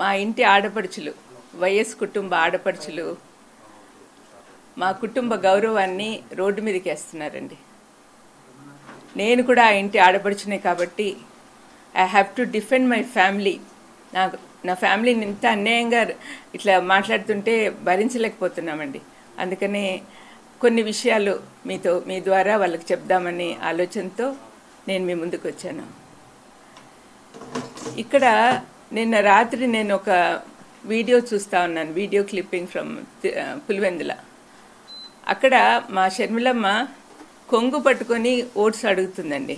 మా ఇంటి ఆడపడుచులు, వైఎస్ కుటుంబ ఆడపడుచులు మా కుటుంబ గౌరవాన్ని రోడ్డు మీదకి వేస్తున్నారండి. నేను కూడా ఆ ఇంటి ఆడపడుచునే కాబట్టి I have to defend my family. నా ఫ్యామిలీని ఇంత అన్యాయంగా ఇట్లా మాట్లాడుతుంటే భరించలేకపోతున్నామండి. అందుకనే కొన్ని విషయాలు మీ ద్వారా వాళ్ళకి చెప్దామని ఆలోచనతో నేను మీ ముందుకు వచ్చాను. ఇక్కడ నిన్న రాత్రి నేను ఒక వీడియో చూస్తూ ఉన్నాను, వీడియో క్లిప్పింగ్ ఫ్రమ్ పులివెందుల. అక్కడ మా షర్మిలమ్మ కొంగు పట్టుకొని ఓట్స్ అడుగుతుందండి.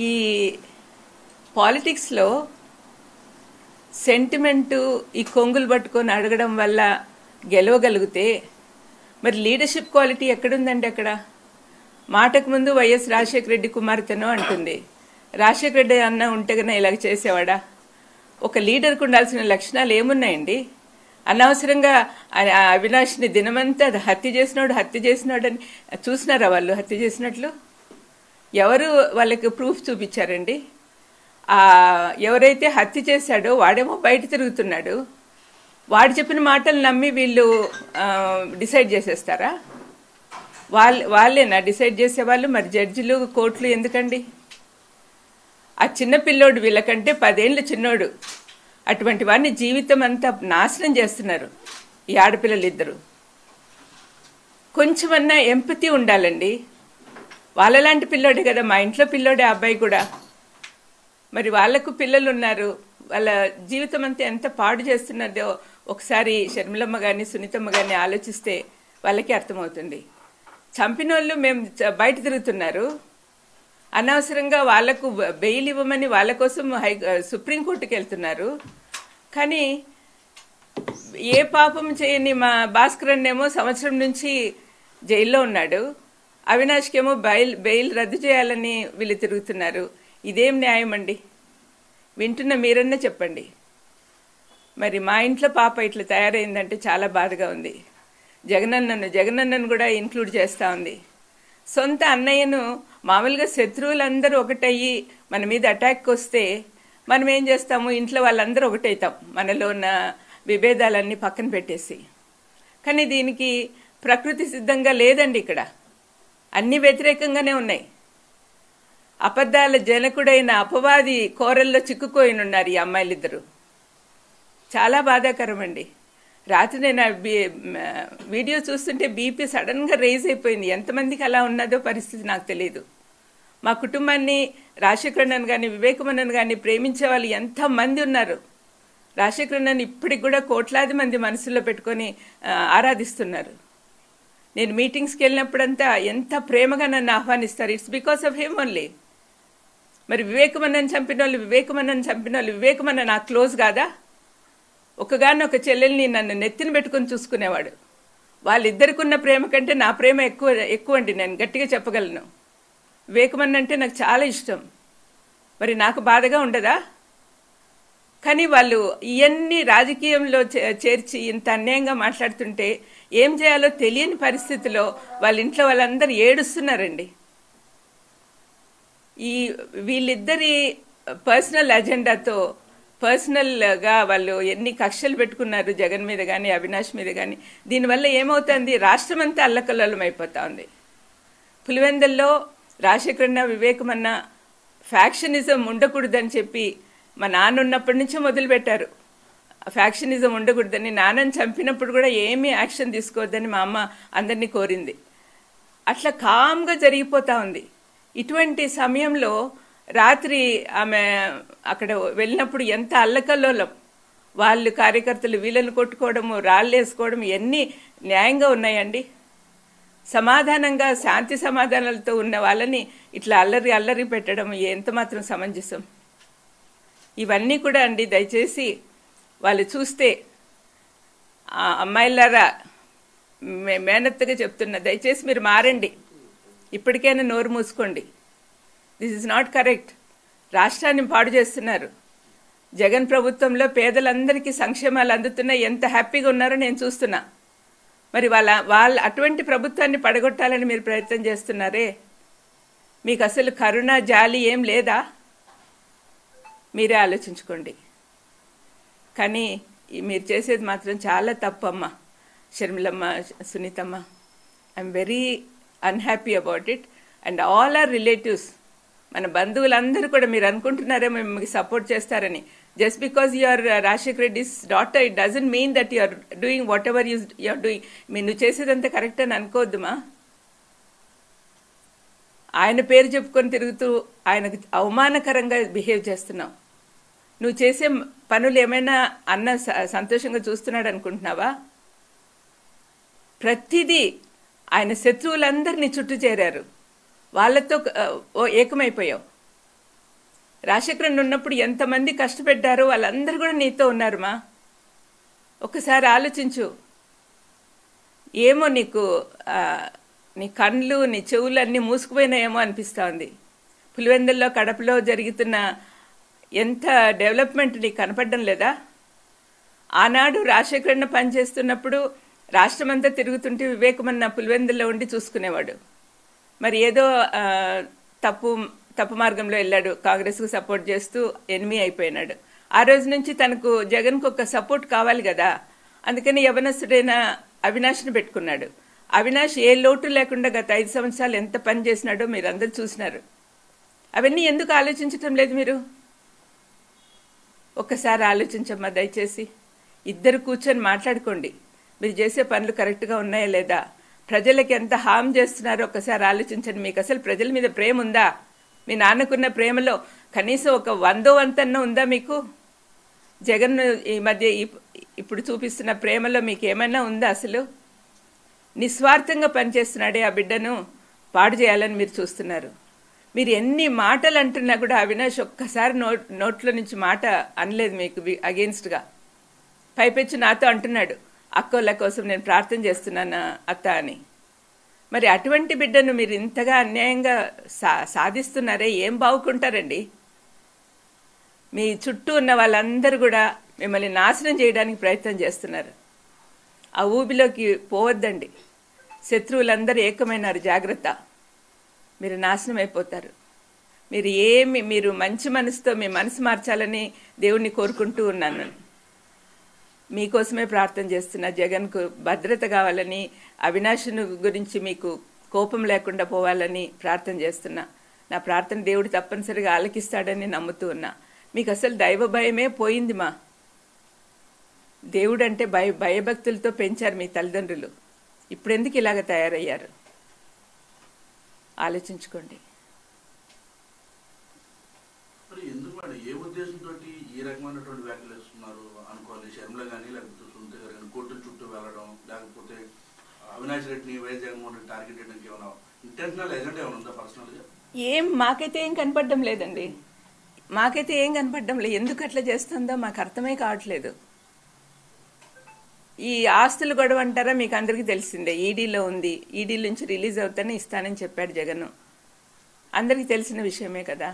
ఈ పాలిటిక్స్లో సెంటిమెంటు ఈ కొంగులు పట్టుకొని అడగడం వల్ల గెలవగలిగితే మరి లీడర్షిప్ క్వాలిటీ ఎక్కడుందండి? అక్కడ మాటకు ముందు వైఎస్ రాజశేఖర రెడ్డి కుమార్తెనో అంటుంది. రాజశేఖర రెడ్డి అన్న ఉంటే కన్నా ఇలాగ చేసేవాడా? ఒక లీడర్కు ఉండాల్సిన లక్షణాలు ఏమున్నాయండి? అనవసరంగా అవినాష్ని దినమంతా హత్య చేసినాడు అని చూసినారా వాళ్ళు హత్య చేసినట్లు? ఎవరు వాళ్ళకి ప్రూఫ్ చూపించారండి? ఎవరైతే హత్య చేశాడో వాడేమో బయట తిరుగుతున్నాడు. వాడు చెప్పిన మాటలు నమ్మి వీళ్ళు డిసైడ్ చేసేస్తారా? వాళ్ళేనా డిసైడ్ చేసేవాళ్ళు? మరి జడ్జిలు, కోర్టులు ఎందుకండి? ఆ చిన్న పిల్లోడు వీళ్ళకంటే 10 ఏళ్ళ చిన్నోడు. అటువంటి వాడిని జీవితం అంతా నాశనం చేస్తున్నారు ఈ ఆడపిల్లలు ఇద్దరు. కొంచెమన్నా ఎంపతి ఉండాలండి. వాళ్ళలాంటి పిల్లోడే కదా, మా ఇంట్లో పిల్లోడే అబ్బాయి కూడా. మరి వాళ్లకు పిల్లలు ఉన్నారు, వాళ్ళ జీవితం అంతా ఎంత పాడు చేస్తున్నదో ఒకసారి షర్మిలమ్మ కానీ సునీతమ్మ కానీ ఆలోచిస్తే వాళ్ళకి అర్థమవుతుంది. చంపిన వాళ్ళు మేము బయట తిరుగుతున్నారు, అనవసరంగా వాళ్లకు బెయిల్ ఇవ్వమని వాళ్ళ కోసం సుప్రీంకోర్టుకి వెళ్తున్నారు. కానీ ఏ పాపం చేయని మా భాస్కర్ అన్నేమో సంవత్సరం నుంచి జైల్లో ఉన్నాడు, అవినాష్కేమో బెయిల్ రద్దు చేయాలని వీళ్ళు తిరుగుతున్నారు. ఇదేం న్యాయం అండి? వింటున్న మీరన్నా చెప్పండి. మరి మా ఇంట్లో పాప ఇట్లా తయారైందంటే చాలా బాధగా ఉంది. జగనన్నను కూడా ఇంక్లూడ్ చేస్తూ ఉంది. సొంత అన్నయ్యను మామూలుగా శత్రువులందరూ ఒకటయ్యి మన మీద అటాక్ వస్తే మనం ఏం చేస్తాము? ఇంట్లో వాళ్ళందరూ ఒకటవుతాం, మనలో ఉన్న విభేదాలన్నీ పక్కన పెట్టేసి. కానీ దీనికి ప్రకృతి సిద్ధంగా లేదండి. ఇక్కడ అన్ని వ్యతిరేకంగానే ఉన్నాయి. అబద్ధాల జనకుడైన అపవాది కోరల్లో చిక్కుకోయినున్నారు ఈ అమ్మాయిలిద్దరూ. చాలా బాధాకరం అండి. రాత్రి నేను వీడియో చూస్తుంటే బీపీ సడన్గా రైజ్ అయిపోయింది. ఎంతమందికి అలా ఉన్నదో పరిస్థితి నాకు తెలియదు. మా కుటుంబాన్ని రాజశేఖరన్నను కానీ వివేకమన్నను కానీ ప్రేమించే వాళ్ళు ఎంతమంది ఉన్నారు. రాజశేఖరన్నను ఇప్పటికి కూడా కోట్లాది మంది మనసులో పెట్టుకొని ఆరాధిస్తున్నారు. నేను మీటింగ్స్కి వెళ్ళినప్పుడంతా ఎంత ప్రేమగా నన్ను ఆహ్వానిస్తారు. It's because of him only. మరి వివేకమన్నను చంపిన వాళ్ళు వివేకమన్న నాకు క్లోజ్ కాదా? ఒకగానొక చెల్లెల్ని నన్ను నెత్తిన పెట్టుకుని చూసుకునేవాడు. వాళ్ళిద్దరికి ఉన్న ప్రేమ కంటే నా ప్రేమ ఎక్కువ అండి. నేను గట్టిగా చెప్పగలను. వివేకమన్న అంటే నాకు చాలా ఇష్టం. మరి నాకు బాధగా ఉండదా? కానీ వాళ్ళు ఇవన్నీ రాజకీయంలో చేర్చి ఇంత అన్యాయంగా మాట్లాడుతుంటే ఏం చేయాలో తెలియని పరిస్థితిలో వాళ్ళ ఇంట్లో వాళ్ళందరూ ఏడుస్తున్నారండి. వీళ్ళిద్దరి పర్సనల్ అజెండాతో పర్సనల్గా వాళ్ళు ఎన్ని కక్షలు పెట్టుకున్నారు జగన్ మీద కానీ అవినాష్ మీద కానీ. దీనివల్ల ఏమవుతుంది? రాష్ట్రం అంతా అల్లకల్లోలం అయిపోతా ఉంది. పులివెందుల్లో రాజశేఖరన్న వివేకమన్న ఫ్యాక్షనిజం ఉండకూడదని చెప్పి మా నాన్న ఉన్నప్పటి నుంచే మొదలుపెట్టారు. ఫ్యాక్షనిజం ఉండకూడదని. నాన్నని చంపినప్పుడు కూడా ఏమీ యాక్షన్ తీసుకోవద్దని మా అమ్మ అందరినీ కోరింది. అట్లా కామ్గా జరిగిపోతా ఉంది. ఇటువంటి సమయంలో రాత్రి ఆమె అక్కడ వెళ్ళినప్పుడు ఎంత అల్లకల్లోలం. వాళ్ళు కార్యకర్తలు వీళ్ళని కొట్టుకోవడము, రాళ్ళు వేసుకోవడం ఎన్ని న్యాయంగా ఉన్నాయండి? సమాధానంగా శాంతి సమాధానాలతో ఉన్న వాళ్ళని ఇట్లా అల్లరి పెట్టడం ఎంత మాత్రం సమంజసం? ఇవన్నీ కూడా అండి దయచేసి వాళ్ళు చూస్తే అమ్మాయిలారా మేనత్తగా చెప్తున్నా, దయచేసి మీరు మారండి. ఇప్పటికైనా నోరు మూసుకోండి. This is not correct. రాష్ట్రాన్ని పాడు చేస్తున్నారు. జగన్ ప్రభుత్వంలో పేదలందరికీ సంక్షేమాలు అందుతున్నాయి. ఎంత హ్యాపీగా ఉన్నారో నేను చూస్తున్నా. మరి వాళ్ళ అటువంటి ప్రభుత్వాన్ని పడగొట్టాలని మీరు ప్రయత్నం చేస్తున్నారే. మీకు అసలు కరుణ, జాలి ఏం లేదా? మీరే ఆలోచించుకోండి. కానీ మీరు చేసేది మాత్రం చాలా తప్పమ్మా. షర్మిలమ్మ, సునీతమ్మ, I'm very unhappy about it. And all our relatives, మన బంధువులందరూ కూడా మీరు అనుకుంటున్నారేమో మీకు సపోర్ట్ చేస్తారని. Just because you are Rajasekhar Reddy's daughter, it doesn't mean that you are doing whatever you are doing. నువ్వు చేసేదంతా కరెక్ట్ అని అనుకోవద్దుమా. ఆయన పేరు చెప్పుకొని తిరుగుతూ ఆయనకు అవమానకరంగా బిహేవ్ చేస్తున్నావు. నువ్వు చేసే పనులు ఏమైనా అన్న సంతోషంగా చూస్తున్నాడు అనుకుంటున్నావా? ప్రతిదీ ఆయన శత్రువులందరినీ చుట్టూ చేరారు, వాళ్ళతో ఏకమైపోయావు. రాజశేఖరన్ ఉన్నప్పుడు ఎంతమంది కష్టపెట్టారో వాళ్ళందరూ కూడా నీతో ఉన్నారుమా. ఒకసారి ఆలోచించు. ఏమో నీ కళ్ళు, నీ చెవులు అన్నీ మూసుకుపోయినాయేమో అనిపిస్తూ ఉంది. పులివెందుల్లో, కడపలో జరుగుతున్న ఎంత డెవలప్మెంట్ నీకు కనపడడం లేదా? ఆనాడు రాజశేఖరన్ పనిచేస్తున్నప్పుడు రాష్ట్రమంతా తిరుగుతుంటే వివేకమన్న పులివెందుల్లో ఉండి చూసుకునేవాడు. మరి ఏదో తప్పు మార్గంలో వెళ్ళాడు, కాంగ్రెస్కు సపోర్ట్ చేస్తూ ఎనిమి అయిపోయినాడు. ఆ రోజు నుంచి తనకు జగన్కు ఒక సపోర్ట్ కావాలి కదా, అందుకని యవనస్తుడైన అవినాష్ని పెట్టుకున్నాడు. అవినాష్ ఏ లోటు లేకుండా గత 5 సంవత్సరాలు ఎంత పని చేసినాడో మీరు అందరూ చూసినారు. అవన్నీ ఎందుకు ఆలోచించటం లేదు మీరు? ఒక్కసారి ఆలోచించమ్మా దయచేసి. ఇద్దరు కూర్చొని మాట్లాడుకోండి, మీరు చేసే పనులు కరెక్ట్గా ఉన్నాయా లేదా, ప్రజలకి ఎంత హామ్ చేస్తున్నారో ఒక్కసారి ఆలోచించండి. మీకు అసలు ప్రజల మీద ప్రేమ ఉందా? మీ నాన్నకున్న ప్రేమలో కనీసం ఒక 100వ వంతన్నా ఉందా మీకు? జగన్ ఈ మధ్య ఇప్పుడు చూపిస్తున్న ప్రేమలో మీకు ఏమైనా ఉందా? అసలు నిస్వార్థంగా పనిచేస్తున్నాడే ఆ బిడ్డను పాడు చేయాలని మీరు చూస్తున్నారు. మీరు ఎన్ని మాటలు అంటున్నా కూడా అవినాష్ ఒక్కసారి నోట్లో నుంచి మాట అనలేదు మీకు అగెయిన్స్ట్గా. పైపెచ్చు నాతో అంటున్నాడు, అక్కోళ్ళ కోసం నేను ప్రార్థన చేస్తున్నాను అత్త అని. మరి అటువంటి బిడ్డను మీరు ఇంతగా అన్యాయంగా సాధిస్తున్నారే, ఏం బాగుకుంటారండి? మీ చుట్టూ ఉన్న వాళ్ళందరూ కూడా మిమ్మల్ని నాశనం చేయడానికి ప్రయత్నం చేస్తున్నారు. ఆ ఊబిలోకి పోవద్దండి. శత్రువులందరూ ఏకమైనారు, జాగ్రత్త. మీరు నాశనం అయిపోతారు. మీరు మంచి మనసుతో మీ మనసు మార్చాలని దేవుణ్ణి కోరుకుంటూ ఉన్నాను. మీకోసమే ప్రార్థన చేస్తున్నా. జగన్కు భద్రత కావాలని, అవినాష్ను గురించి మీకు కోపం లేకుండా పోవాలని ప్రార్థన చేస్తున్నా. నా ప్రార్థన దేవుడు తప్పనిసరిగా ఆలకిస్తాడని నమ్ముతూ ఉన్నా. మీకు అసలు దైవ భయమే పోయింది మా. దేవుడు అంటే భయభక్తులతో పెంచారు మీ తల్లిదండ్రులు. ఇప్పుడు ఎందుకు ఇలాగ తయారయ్యారు? ఆలోచించుకోండి. ఏ ఉద్దేశంతో ఈ రకమైనటువంటి వ్యాఖ్యలు ఇస్తున్నారు అనుకోవాలి? షర్మిల కానీ లేకపోతే సునీత గారు కానీ కోర్టుల చుట్టూ వెళ్ళడం, లేకపోతే అవినాష్ రెడ్డిని వైఎస్ జగన్మోహన్ రెడ్డి టార్గెట్ చేయడానికి ఏమైనా ఇంటెన్షనల్ ఎజెండా ఏమైనా ఉందా పర్సనల్గా? మాకైతే ఏం కనపడడం లేదండి. మాకైతే ఏం కనపడడం లేదు. ఎందుకు అట్లా చేస్తుందో మాకు అర్థమే కావట్లేదు. ఈ ఆస్తులు గొడవ అంటారా? మీకు అందరికీ తెలిసిందే, ఈడీలో ఉంది. ఈడీ నుంచి రిలీజ్ అవుతానే ఇస్తానని చెప్పాడు జగన్. అందరికీ తెలిసిన విషయమే కదా.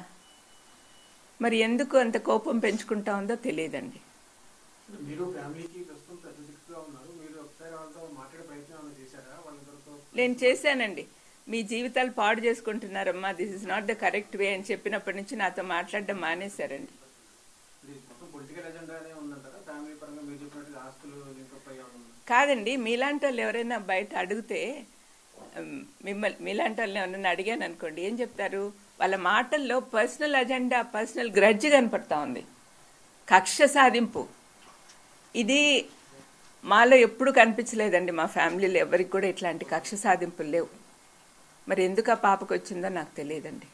మరి ఎందుకు అంత కోపం పెంచుకుంటా ఉందో తెలియదండి. నేను చేశానండి. మీ జీవితాలు పాడు చేసుకుంటున్నారమ్మా, this is not the correct way అని చెప్పినప్పటి నుంచి నాతో మాట్లాడడం మానేశారండి. కాదండి, మీలాంటి వాళ్ళు ఎవరైనా బయట అడిగితే, మీలాంటి వాళ్ళని ఎవరైనా అడిగాను అనుకోండి, ఏం చెప్తారు? వాళ్ళ మాటల్లో పర్సనల్ అజెండా, పర్సనల్ గ్రడ్జ్ కనపడతా ఉంది, కక్ష సాధింపు. ఇది మాలో ఎప్పుడు కనిపించలేదండి. మా ఫ్యామిలీలో ఎవరికి కూడా ఇట్లాంటి కక్ష సాధింపులు లేవు. మరి ఎందుకు ఆ పాపకు వచ్చిందో నాకు తెలియదండి.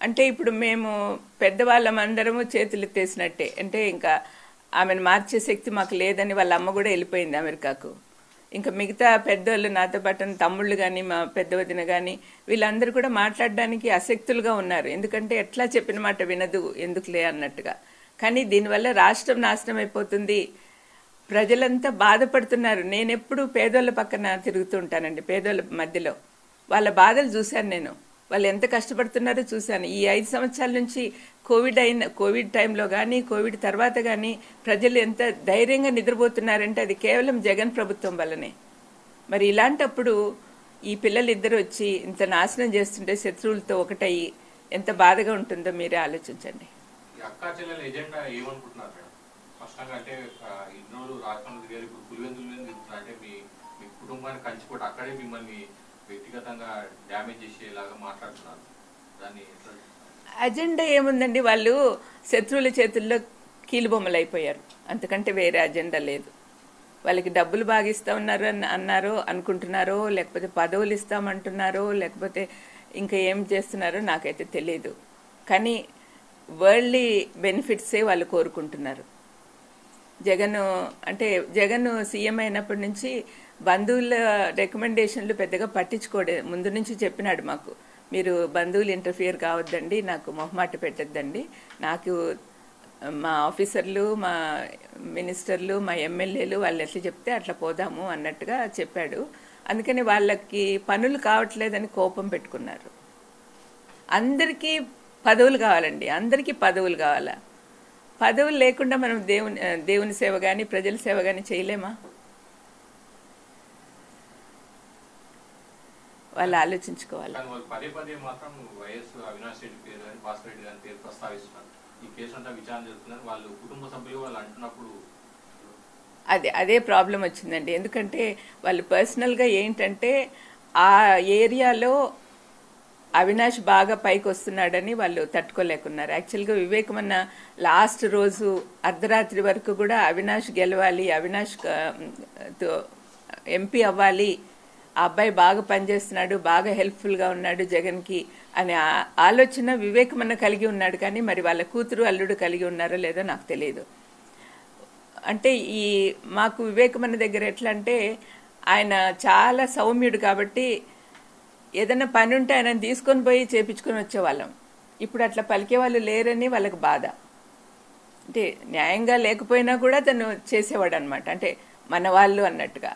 అంటే ఇప్పుడు మేము పెద్దవాళ్ళం అందరము చేతులు ఎత్తేసినట్టే. అంటే ఇంకా ఆమెను మార్చే శక్తి మాకు లేదని వాళ్ళ అమ్మ కూడా వెళ్ళిపోయింది అమెరికాకు. ఇంకా మిగతా పెద్దోళ్ళు, నాతో పాటు తమ్ముళ్ళు కానీ, మా పెద్ద వదిన కానీ, వీళ్ళందరూ కూడా మాట్లాడడానికి అశక్తులుగా ఉన్నారు. ఎందుకంటే ఎట్లా చెప్పిన మాట వినదు, ఎందుకులే అన్నట్టుగా. కానీ దీనివల్ల రాష్ట్రం నాశనం అయిపోతుంది, ప్రజలంతా బాధపడుతున్నారు. నేనెప్పుడు పేదోళ్ళ పక్కన తిరుగుతూ ఉంటానండి, పేదోళ్ళ మధ్యలో. వాళ్ళ బాధలు చూశాను నేను. వాళ్ళు ఎంత కష్టపడుతున్నారో చూశాను. ఈ 5 సంవత్సరాల నుంచి కోవిడ్ టైంలో కానీ కోవిడ్ తర్వాత కానీ ప్రజలు ఎంత ధైర్యంగా నిద్రపోతున్నారంటే అది కేవలం జగన్ ప్రభుత్వం వల్లనే. మరి ఇలాంటప్పుడు ఈ పిల్లలిద్దరు వచ్చి ఇంత నాశనం చేస్తుంటే శత్రువులతో ఒకటయ్యి ఎంత బాధగా ఉంటుందో మీరే ఆలోచించండి. అక్కా చెల్లెల ఎజెండా ఏమనుకుంటున్నారు మేడం? స్పష్టంగా అంటే ఇన్నోళ్ళు రాష్ట్రంలో దిగారు, ఇప్పుడు పులివెందులు తిరుగుతున్నారు అంటే మీ కుటుంబాన్ని కంచిపోటు అక్కడే మిమ్మల్ని వ్యక్తిగతంగా డ్యామేజ్ చేసేలాగా మాట్లాడుతున్నారు. దాన్ని అజెండా ఏముందండి, వాళ్ళు శత్రువుల చేతుల్లో కీలుబొమ్మలు అయిపోయారు, అంతకంటే వేరే అజెండా లేదు. వాళ్ళకి డబ్బులు బాగా ఇస్తా ఉన్నారు అన్నారో అనుకుంటున్నారో, లేకపోతే పదవులు ఇస్తామంటున్నారో, లేకపోతే ఇంకా ఏం చేస్తున్నారో నాకైతే తెలియదు. కానీ వరల్డ్లీ బెనిఫిట్సే వాళ్ళు కోరుకుంటున్నారు. జగన్ సీఎం అయినప్పటి నుంచి బంధువుల రికమెండేషన్లు పెద్దగా పట్టించుకోడే. ముందు నుంచి చెప్పినాడు మాకు, మీరు బంధువులు ఇంటర్ఫియర్ కావద్దండి, నాకు మొహమాట పెట్టద్దండి, నాకు మా ఆఫీసర్లు, మా మినిస్టర్లు, మా ఎమ్మెల్యేలు వాళ్ళు ఎట్లా చెప్తే అట్లా పోదాము అన్నట్టుగా చెప్పాడు. అందుకని వాళ్ళకి పనులు కావట్లేదని కోపం పెట్టుకున్నారు. అందరికీ పదవులు కావాలండి, అందరికీ పదవులు కావాలా? పదవులు లేకుండా మనం దేవుని సేవ కానీ ప్రజల సేవ కానీ చేయలేమా? వాళ్ళు ఆలోచించుకోవాలి. పదే పదే మాత్రం వైఎస్ అవినాష్ రెడ్డి పేరు కానీ భాస్కర్ రెడ్డి గారి పేరు ప్రస్తావిస్తున్నారు. ఈ కేసు అంతా విచారణ జరుగుతున్నారు, వాళ్ళు కుటుంబ సభ్యులు వాళ్ళు అంటున్నప్పుడు అదే ప్రాబ్లం వచ్చిందండి. ఎందుకంటే వాళ్ళు పర్సనల్గా ఏంటంటే ఆ ఏరియాలో అవినాష్ బాగా పైకి వస్తున్నాడని వాళ్ళు తట్టుకోలేకున్నారు. యాక్చువల్గా వివేకమన్న లాస్ట్ రోజు అర్ధరాత్రి వరకు కూడా అవినాష్ గెలవాలి, అవినాష్ ఎంపీ అవ్వాలి, ఆ అబ్బాయి బాగా పనిచేస్తున్నాడు, బాగా హెల్ప్ఫుల్గా ఉన్నాడు జగన్కి అనే ఆలోచన వివేకమన్న కలిగి ఉన్నాడు. కానీ మరి వాళ్ళ కూతురు అల్లుడు కలిగి ఉన్నారో లేదో నాకు తెలియదు. అంటే మాకు వివేకమన్న దగ్గర ఎట్లా అంటే ఆయన చాలా సౌమ్యుడు కాబట్టి ఏదైనా పని ఉంటే ఆయన తీసుకొని పోయి చేపించుకొని వచ్చేవాళ్ళం. ఇప్పుడు అట్లా పలికే వాళ్ళు లేరని వాళ్ళకి బాధ. అంటే న్యాయంగా లేకపోయినా కూడా తను చేసేవాడు అనమాట, అంటే మన వాళ్ళు అన్నట్టుగా.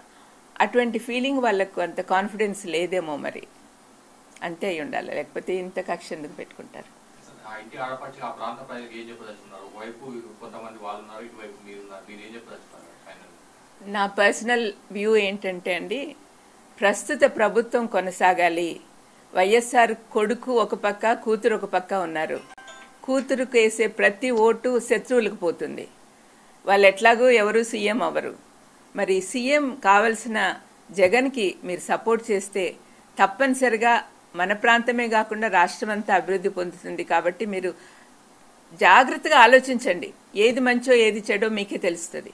అటువంటి ఫీలింగ్ వాళ్ళకు అంత కాన్ఫిడెన్స్ లేదేమో, మరి అంతే అయి ఉండాలి, లేకపోతే ఇంత కక్ష ఎందుకు పెట్టుకుంటారు? నా పర్సనల్ వ్యూ ఏంటంటే అండి, ప్రస్తుత ప్రభుత్వం కొనసాగాలి. వైఎస్ఆర్ కొడుకు ఒక పక్క, కూతురు ఒక పక్క ఉన్నారు. కూతురుకు వేసే ప్రతి ఓటు శత్రువులకు పోతుంది. వాళ్ళు ఎట్లాగూ ఎవరు సీఎం అవ్వరు. మరి సీఎం కావలసిన జగన్కి మీరు సపోర్ట్ చేస్తే తప్పనిసరిగా మన ప్రాంతమే కాకుండా రాష్ట్రం అంతా అభివృద్ధి పొందుతుంది. కాబట్టి మీరు జాగ్రత్తగా ఆలోచించండి, ఏది మంచో ఏది చెడో మీకే తెలుస్తుంది.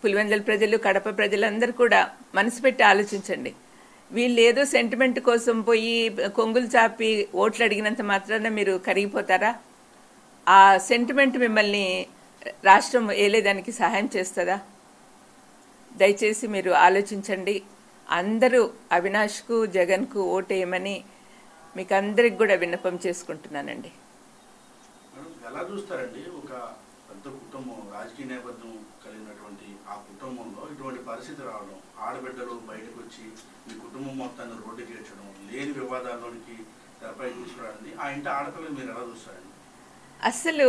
పులివెందుల ప్రజలు, కడప ప్రజలందరూ కూడా మనసు పెట్టి ఆలోచించండి. వీళ్ళు ఏదో సెంటిమెంట్ కోసం పోయి కొంగులు చాపి ఓట్లు అడిగినంత మాత్రాన మీరు కరిగిపోతారా? ఆ సెంటిమెంట్ మిమ్మల్ని రాష్ట్రం ఏలేదానికి సహాయం చేస్తుందా? దయచేసి మీరు ఆలోచించండి. అందరూ అవినాష్కు, జగన్కు ఓటేయమని మీకు అందరికి కూడా విన్నపం చేసుకుంటున్నానండి. ఎలా చూస్తారండి, ఒక పెద్ద కుటుంబం, రాజకీయ నేపథ్యం కలిగినటువంటి ఆ కుటుంబంలో ఇటువంటి పరిస్థితి రావడం, ఆడబిడ్డలు బయటకు వచ్చి మీ కుటుంబం మొత్తాన్ని రోడ్డుకి ఏడ్చడం, లేని వివాదాల్లోనికి తెరపై తీసుకురావడం, ఆ ఇంటి ఆడపిల్లలు మీరు ఎలా చూస్తారండి? అసలు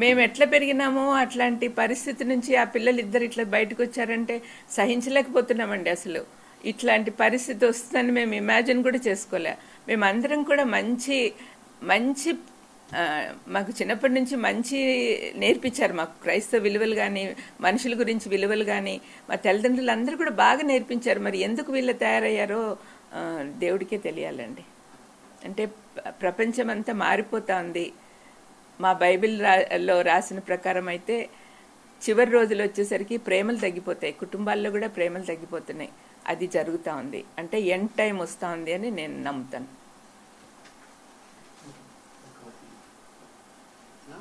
మేము ఎట్లా పెరిగినామో అట్లాంటి పరిస్థితి నుంచి ఆ పిల్లలు ఇద్దరు ఇట్లా బయటకు వచ్చారంటే సహించలేకపోతున్నామండి. అసలు ఇట్లాంటి పరిస్థితి వస్తుందని మేము ఇమాజిన్ కూడా చేసుకోలే. మేమందరం కూడా మంచి మాకు చిన్నప్పటి నుంచి మంచి నేర్పించారు. మాకు క్రైస్తవ విలువలు కానీ, మనుషుల గురించి విలువలు కానీ మా తల్లిదండ్రులు అందరూ కూడా బాగా నేర్పించారు. మరి ఎందుకు వీళ్ళు తయారయ్యారో దేవుడికే తెలియాలండి. అంటే ప్రపంచం అంతా మారిపోతా ఉంది. మా బైబిల్లో రాసిన ప్రకారం అయితే చివరి రోజులు వచ్చేసరికి ప్రేమలు తగ్గిపోతాయి, కుటుంబాల్లో కూడా ప్రేమలు తగ్గిపోతున్నాయి. అది జరుగుతూ ఉంది, అంటే ఎండ్ టైం వస్తూ ఉంది అని నేను నమ్ముతాను.